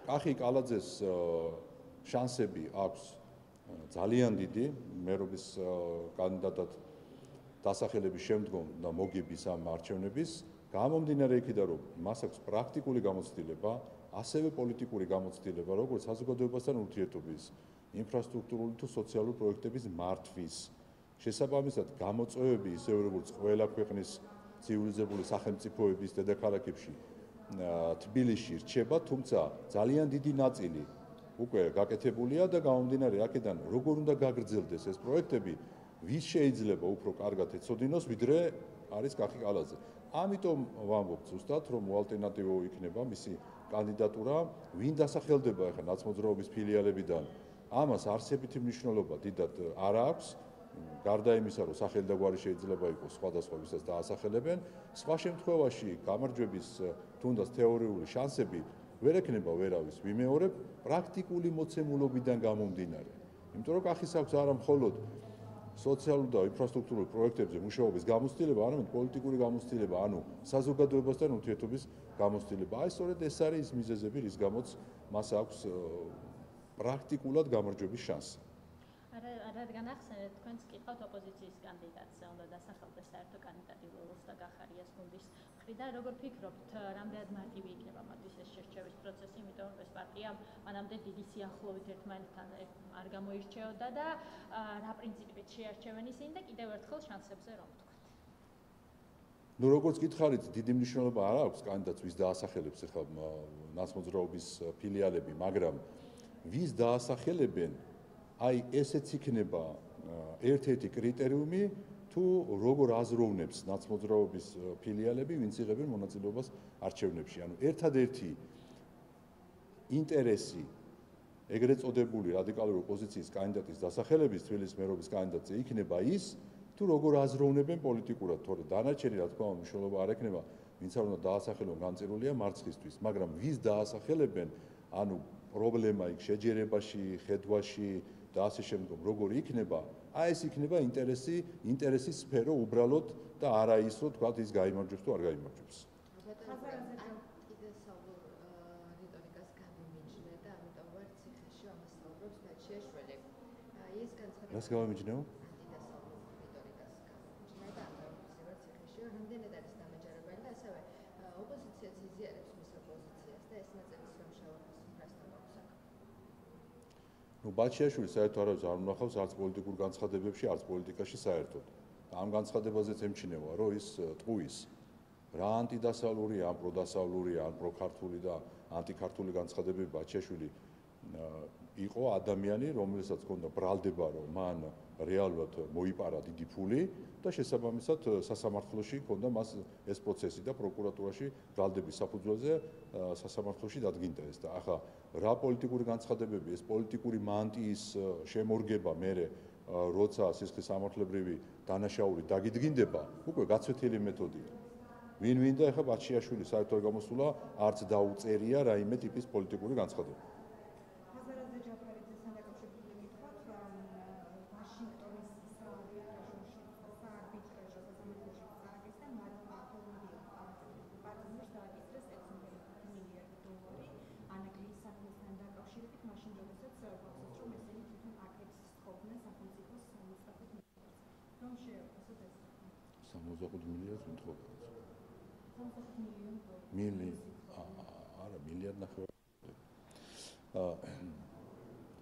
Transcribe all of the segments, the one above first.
კახი კალაძეს შანსები აქვს ძალიან დიდი მერობის კანდიდატად დასახელების შემდგომ და მოგების ამ არჩევნების გამომდინარე იქიდან რომ მას აქვს პრაქტიკული გამოცდილება, ასევე პოლიტიკური გამოცდილება, როგორც საზოგადოებასთან ურთიერთობის, ინფრასტრუქტურული თუ სოციალური პროექტების მართვის, შესაბამისად გამოწვევები ისევე როგორც ყველა ქვეყნის ცივილიზებული სახელმწიფოების დედაქალაქებში თბილისში რჩება, თუმცა ძალიან დიდი ნაწილი უკვე გაკეთებულია და გამომდინარე აქედან როგორ უნდა გაგრძელდეს ეს პროექტები, ვის შეიძლება უფრო კარგად ეცოდინოს, ვიდრე არის კახი კალაძე. ამიტომ ვამბობ ზუსტად, რომ ალტერნატივა იქნება მისი კანდიდატურა, ვინ დასახელდება ახლა ნაცმოძრაობის ფილიალებიდან, ამას არსებითი მნიშვნელობა დიდად არ აქვს, გარდა იმისა, რომ სახელი და გვარი შეიძლება იყოს სხვადასხვა ვისაც დაასახელებენ, სხვა შემთხვევაში გამარჯვების თუნდაც თეორიული შანსები ვერ ექნება ვერავის ვიმეორებ პრაქტიკული მოცემულობიდან გამომდინარე. იმიტომ რომ კახის აქვს არა მხოლოდ სოციალურ და ინფრასტრუქტურულ პროექტებზე მუშაობის გამოცდილება, არამედ პოლიტიკური გამოცდილება, ანუ საზოგადოებასთან ურთიერთობის გამოცდილება. აი სწორედ ეს არის ის მიზეზები, რის გამოც მას აქვს პრაქტიკულად გამარჯვების შანსი. რადგან ახსენეთ, თქვენც კითხავთ ოპოზიციის კანდიდატს, უნდა დასახელდეს საერთო კანდიდატი ლოლოს და გახარიას გუნდის მხრიდან. როგორ ფიქრობთ, რამდენად მარტივი იქნება მათთვის ეს შერჩევის პროცესი, იმიტომ რომ ეს პარტია მანამდე დიდი სიახლოვით ერთმანეთთან არ გამოირჩეოდა და რა პრინციპით შეარჩევენ ისინი და კიდევ ერთხელ შანსებზე რომ ვთქვათ. ნუ როგორც გითხარით, დიდი მნიშვნელობა არ აქვს კანდიდატს, ვის დაასახელებს ახლა ნაცმოძრაობის ფილიალები, მაგრამ ვის დაასახელებენ, აი ესეც იქნება ერთ-ერთი კრიტერიუმი თუ როგორ აზროვნებს ნაცმოძრაობის ფილიალები, ვინც იღებენ მონაწილეობას არჩევნებში. ანუ ერთადერთი ინტერესი ეგრეთ წოდებული რადიკალური ოპოზიციის კანდიდატის დასახელების თბილისის მერობის კანდიდატზე იქნება ის, თუ როგორ აზროვნებენ პოლიტიკურად, თორე დანარჩენი რა თქმა უნდა მნიშვნელობა არ ექნება, ვინც არ უნდა დაასახელონ განწირულია მარცხისთვის, მაგრამ ვის დაასახელებენ, ანუ პრობლემა იქ შეჯერებაში, ხედვაში და ასე შემდგომ როგორ იქნება, აი ეს იქნება ინტერესის სფერო უბრალოდ და არა ის, რომ თქვა ის გაიმარჯვებს თუ არ გაიმარჯვებს. რას გავამიჯნეო? ნუ ბაჩიაშვილი საერთოდ არავის არ უნახავს არც პოლიტიკურ განცხადებებში, არც პოლიტიკაში საერთოდ. ამ განცხადებაზეც ემჩნევა, რომ ის ტყუის რა ანტიდასავლურია, ან პროდასავლურია, ან პროქართული და ანტიქართული განცხადებები ბაჩიაშვილი იყო ადამიანი, რომელსაც ჰქონდა ბრალდება, რომ მან რეალურად მოიპარა დიდი ფული და შესაბამისად სასამართლოში ჰქონდა მას ეს პროცესი და პროკურატურაში ბრალდების საფუძველზე სასამართლოში დადგინდა ეს და ახლა რა პოლიტიკური განცხადებები, ეს პოლიტიკური მანტიის შემორგება მერე როცა სისხლის სამართლებრივი დანაშაული დაგიდგინდება, უკვე გაცვეთილი მეთოდია. ვინ და ახლა ბაჩიაშვილი საერთოდ გამოსულა არც დაუწერია რაიმე ტიპის პოლიტიკური განცხადება.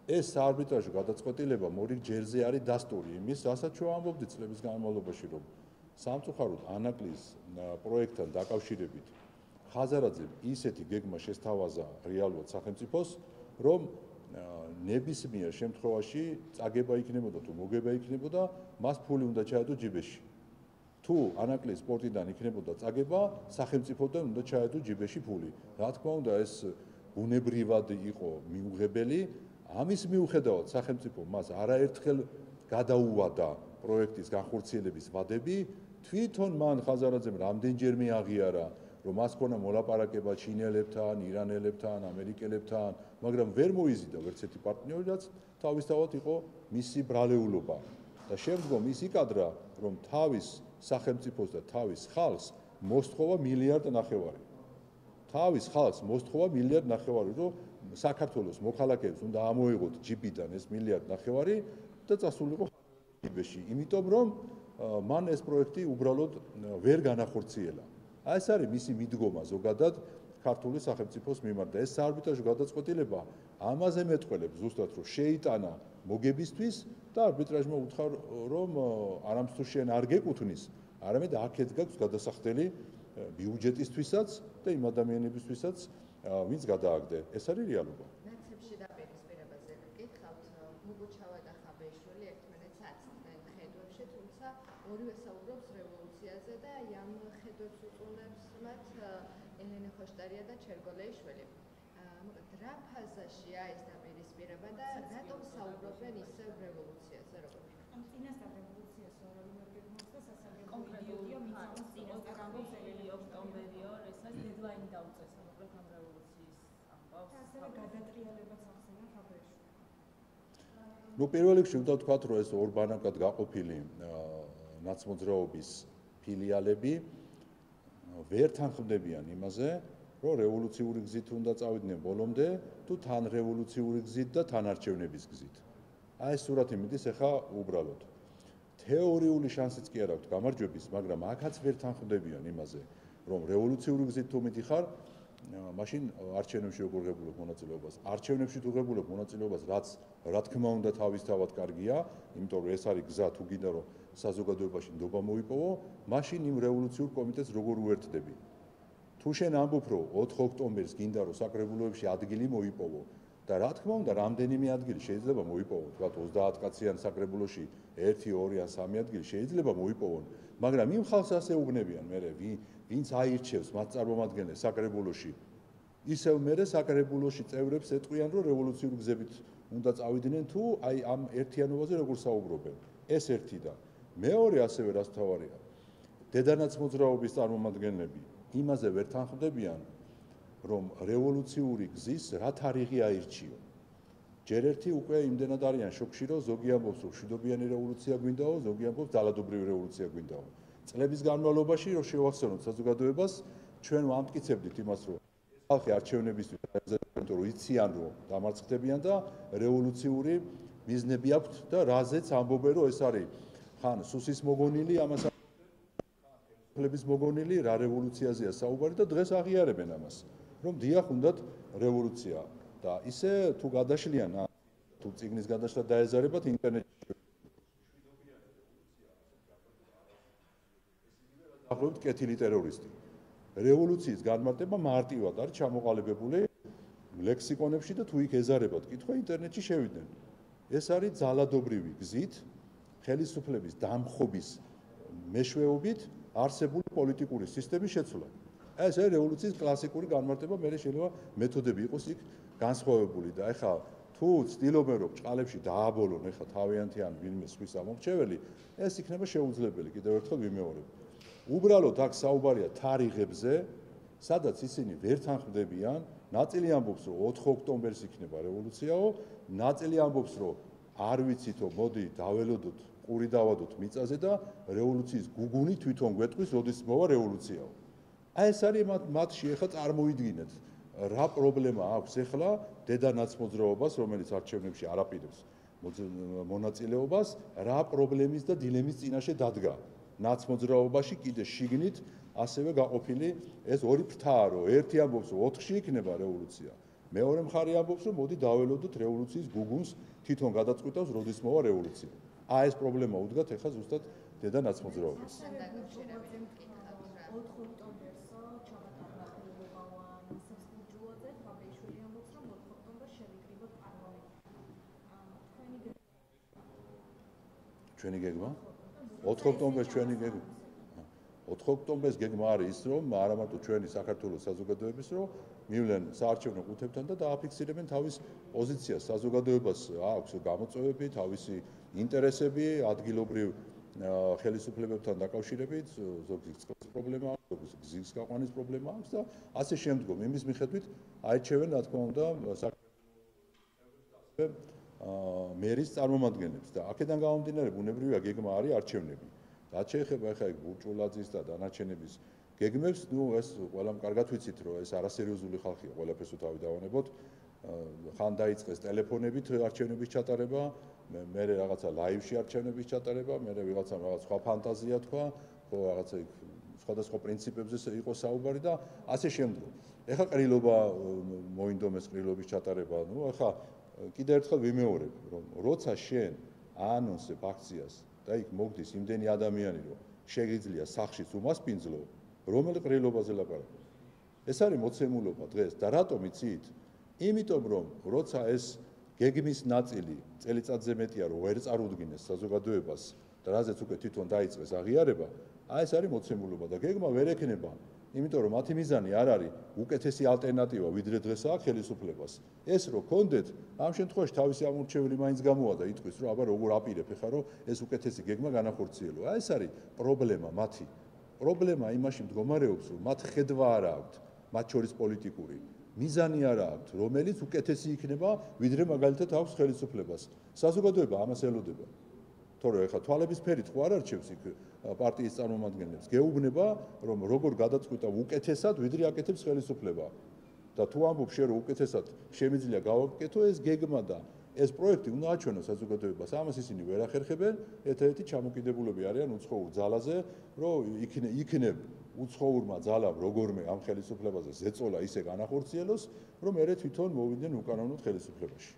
ეს არბიტრაჟი გადაწყვეტილება მორიგ ჯერზე არის დასტური იმის, რასაც ჩვენ ამბობდით წლების განმავლობაში, რომ სამწუხაროდ ანაკლის პროექტთან დაკავშირებით ხაზარაძემ ისეთი გეგმა შესთავაზა რეალურად სახელმწიფოს, რომ ნებისმიერ შემთხვევაში წაგება იქნებოდა თუ მოგება იქნებოდა, მას ფული უნდა ჩაედო ჯიბეში. თუ ანაკლის სპორტიდან იქნებოდა წაგება, სახელმწიფოდან უნდა ჩაედო ჯიბეში ფული. რა თქმა უნდა, ეს ბუნებრივად იყო მიუღებელი. ამის მიუხედავად სახელმწიფო მას არაერთხელ გადაუვადა პროექტის განხორციელების ვადები, თვითონ მან ხაზარაძემ რამდენჯერმე აღიარა, რომ მას ქონა მოლაპარაკება ჩინელებთან, ირანელებთან, ამერიკელებთან, მაგრამ ვერ მოიზიდა ვერც ერთი პარტნიორი, რაც თავისთავად იყო მისი ბრალეულობა. და შემდგომ ის იკადრა, რომ თავის სახელმწიფოს და თავის ხალხს მოსთხოვა 1,5 მილიარდი. თავის ხალხს მოსთხოვა 1,5 მილიარდი, რომ საქართველოს მოქალაქეებს უნდა ამოიღოთ ჯიბიდან ეს 1.5 მილიარდი და წასულიყო ხიბეში, იმიტომ რომ მან ეს პროექტი უბრალოდ ვერ განახორციელა. აი ეს არის მისი მიდგომა ზოგადად ქართული სახელმწიფოს მიმართ და ეს საარბიტრაჟო გადაწყვეტილება ამაზე მეტყველებს ზუსტად რომ შეიტანა მოგებისთვის და არბიტრაჟმა უთხრა რომ არამც თუ შენ არ გეკუთვნის, არამედ აქეთ გაქვს გადასახდელი ბიუჯეტისთვისაც და იმ ადამიანებისთვისაც ვინც გადააგდე. ეს არის რეალობა. ნაცებში დაპირისპირებაზე გკითხავთ, მუგუჩავა და ხაბეიშვილი ერთმანეთს აცნობენ ხედვებში, თუმცა ორივე საუბრობს რევოლუციაზე და ამ ხედვებს უწუნებს მათ ელენე ხოშტარია და ჩერგოლეიშვილი. რა ფაზაშია ეს დაპირისპირება და რატომ საუბრობენ ისევ რევოლუციაზე, როგორ ამ წინასწარ რევოლუციას როლი მოგებმოს და სასამართლო იდეოლოგია მიცავს წინასწარ ამბობს ელენე ოქტომბერიო, ესაც დედლაინი დაუწეს ამ პროგრამ რევოლუციის ამბავს. და ასევე გადატრიალებაც ახსენა ხაბეიშვილი. ნუ პირველ რიგში უნდა ვთქვათ, რომ ეს ორ ბანაკად გაყოფილი ნაცმოძრაობის ფილიალები ვერ თანხმდებიან იმაზე, რომ რევოლუციური გზით უნდა წავიდნენ ბოლომდე, თუ თან რევოლუციური გზით და თანარჩევნების გზით. აი ეს სურათი მიდის ახლა უბრალოდ. თეორიული შანსიც კი არ აქვს გამარჯვების, მაგრამ აქაც ვერ თანხმდებიან იმაზე, რომ რევოლუციური გზით თუ მიდიხარ, მაშინ არჩევნებში როგორ ღებულობ მონაწილეობას. არჩევნებში თუ ღებულობ მონაწილეობას, რაც რა თქმა უნდა თავისთავად კარგია, იმიტომ რომ ეს არის გზა თუ გინდა რომ საზოგადოებაში ნდობა მოიპოვო, მაშინ იმ რევოლუციურ კომიტეტს როგორ უერთდები. თუ შენ ამბობ, რომ 4 ოქტომბერს გინდა რომ საკრებულოებში ადგილი მოიპოვო და რა თქმა უნდა, რამდენიმე ადგილი შეიძლება მოიპოვო, თქვათ 30 კაციან საკრებულოში 1, 2 ან 3 ადგილი შეიძლება მოიპოვონ, მაგრამ იმ ხალხს ასე უბნებიან მერე, ვინც აირჩევს მათ წარმომადგენლებს საკრებულოში. ისევ მერე საკრებულოში წევრებს ეტყვიან, რომ რევოლუციური გზებით უნდა წავიდნენ თუ აი ამ ერთიანობაზე როგორ საუბრობენ. ეს ერთი და მეორე ასევე რაც თავარია. დედანაცმოძრაობის წარმომადგენლები იმაზე ვერ თანხმდებიან, რომ რევოლუციური გზის რა თარიღი აირჩიო. ჯერ ერთი უკვე იმდენად არიან შოკში, რომ ზოგი ამბობს, რომ მშვიდობიანი რევოლუცია გვინდაო, ზოგი ამბობს, ძალადობრივი რევოლუცია გვინდაო. წლების განმავლობაში, რომ შევახსენოთ საზოგადოებას, ჩვენ ვამტკიცებდით იმას, რომ ხალხი არჩევნებისთვის რომ იციან, რომ დამარცხდებიან და რევოლუციური მიზნები აქვთ და რაზეც ამბობენ, რომ ეს არის ხან სუსის მოგონილი, ამას ფლების მოგონილი, რა რევოლუციაზეა საუბარი და დღეს აღიარებენ ამას, რომ დიახ, უნდათ რევოლუცია და ისე თუ გადაშლიან, თუ წიგნის გადაშლა დაეზარებათ ინტერნეტში ახლობით კეთილი ტერორისტი. რევოლუციის განმარტება მარტივად არის ჩამოყალიბებული ლექსიკონებში და თუ იქ ეზარებათ კითხვა ინტერნეტში შევიდნენ. ეს არის ძალადობრივი გზით ხელისუფლების დამხობის მეშვეობით არსებული პოლიტიკური სისტემის შეცვლა. ეს არის რევოლუციის კლასიკური განმარტება, მე შეიძლება მეთოდები იყოს იქ განსხვავებული და ეხლა თუ ცდილობენ რომ ჭყალებში დააბოლონ ეხლა თავიანთი ან ვინმე სხვის ამორჩეველი, ეს იქნება შეუძლებელი, კიდევ ერთხელ ვიმეორებ. უბრალოდ აქ საუბარია თარიღებზე, სადაც ისინი ვერ თანხმდებიან, ნაწილი ამბობს რომ 4 ოქტომბერს იქნება რევოლუციაო, ნაწილი ამბობს რომ არ ვიცითო, მოდი დაველოდოთ, ყური დავადოთ მიწაზე და რევოლუციის გუგუნი თვითონ გვეტყვის, როდის მოვა რევოლუციაო. აი ეს არის მათში ეხლა წარმოიდგინეთ, რა პრობლემა აქვს ეხლა დედანაცმოძრაობას, რომელიც არჩევნებში არ აპირებს მონაწილეობას, რა პრობლემის და დილემის წინაშე დადგა. ნაცმოძრაობაში კიდე შიგნით ასევე გაყოფილი ეს ორი ფრთაა, რომ ერთი ამბობს, რომ 4-ში იქნება რევოლუცია. მეორე მხარე ამბობს, რომ მოდი დაველოდოთ რევოლუციის გუგუნს თვითონ გადაწყვიტავს, როდის მოვა რევოლუცია. აი ეს პრობლემა უდგათ ეხლა ზუსტად დედანაცმოძრაობას. ჩვენი გეგმა 4 ოქტომბერს ჩვენი გეგმა 4 ოქტომბერს გეგმა არის ის, რომ არა მარტო ჩვენი საქართველოს საზოგადოების, რომ მივლენ საარჩევნო ყუთებთან და დააფიქსირებენ თავის პოზიციას. საზოგადოებას აქვს გამოწვევები, თავისი ინტერესები, ადგილობრივ ხელისუფლებებთან დაკავშირებით, ზოგი წყლის პრობლემა აქვს, ზოგი გზის გაყვანის პრობლემა აქვს და ასე შემდგომ. იმის მიხედვით აირჩევენ, რა თქმა უნდა, მერის წარმომადგენლებს და აქედან გამომდინარე ბუნებრივია გეგმა არის არჩევნები. რაც შეეხება ახლა ბურჭულაძის და დანარჩენების გეგმებს, ნუ ეს ყველამ კარგად ვიცით, რომ ეს არასერიოზული ხალხია, ყველაფერს თავი დავანებოთ. ხან დაიწყეს ტელეფონებით არჩევნების ჩატარება, მე რაღაცა ლაივში არჩევნების ჩატარება, მე ვიღაცამ რაღაც სხვა ფანტაზია თქვა, ხო რაღაცა სხვადასხვა პრინციპებზე იყო საუბარი და ასე შემდგომ. ეხლა ყრილობა მოინდომეს ყრილობის ჩატარება, ეხლა კიდევ ერთხელ ვიმეორებ, რომ როცა შენ აანონსებ აქციას და იქ მოგდის იმდენი ადამიანი, რომ შეგიძლია სახლშიც უმასპინძლო, რომელი ყრილობაზე ლაპარაკობ? ეს არის მოცემულობა დღეს და რატომ იცით? იმიტომ რომ როცა ეს გეგმის ნაწილი წელიწადზე მეტია რომ ვერ წარუდგინეს საზოგადოებას და რაზეც უკვე თვითონ დაიწყეს აღიარება, ეს არის მოცემულობა და გეგმა ვერ ექნება, იმიტომ რომ მათი მიზანი არ არის უკეთესი ალტერნატივა ვიდრე დღეს აქვს ხელისუფლებას. ეს რო კონდეთ, ამ შემთხვევაში თავისი ამორჩეველი მაინც გამოვა და იტყვის რომ აბა როგორ აპირებ ხა რომ ეს უკეთესი გეგმა განახორციელო. ეს არის პრობლემა მათი. პრობლემა იმაში მდგომარეობს რომ მათ ხედვა არ აქვთ, მათ შორის პოლიტიკური მიზანი არ აქვთ, რომელიც უკეთესი იქნება ვიდრე მაგალითად აქვს ხელისუფლებას. საზოგადოება ამას ელოდება. თორე ეხლა თვალების ფერით ხო არ არჩევს იქ პარტიის წარმომადგენლებს, გეუბნება რომ როგორ გადაწყვიტა უკეთესად ვიდრე აკეთებს ხელისუფლება. და თუ ამბობ შენ რომ უკეთესად შემიძლია გავაკეთო ეს გეგმა და ეს პროექტი უნდა აჩვენოს საზოგადოებას. ამას ისინი ვერ ახერხებენ, ერთ-ერთი ჩამოკიდებულები არიან უცხოურ ძალაზე, რომ იქნებ უცხოურმა ძალამ როგორმე ამ ხელისუფლებაზე ზეწოლა ისე განახორციელოს, რომ მერე თვითონ მოვიდნენ უკანონოდ ხელისუფლებაში.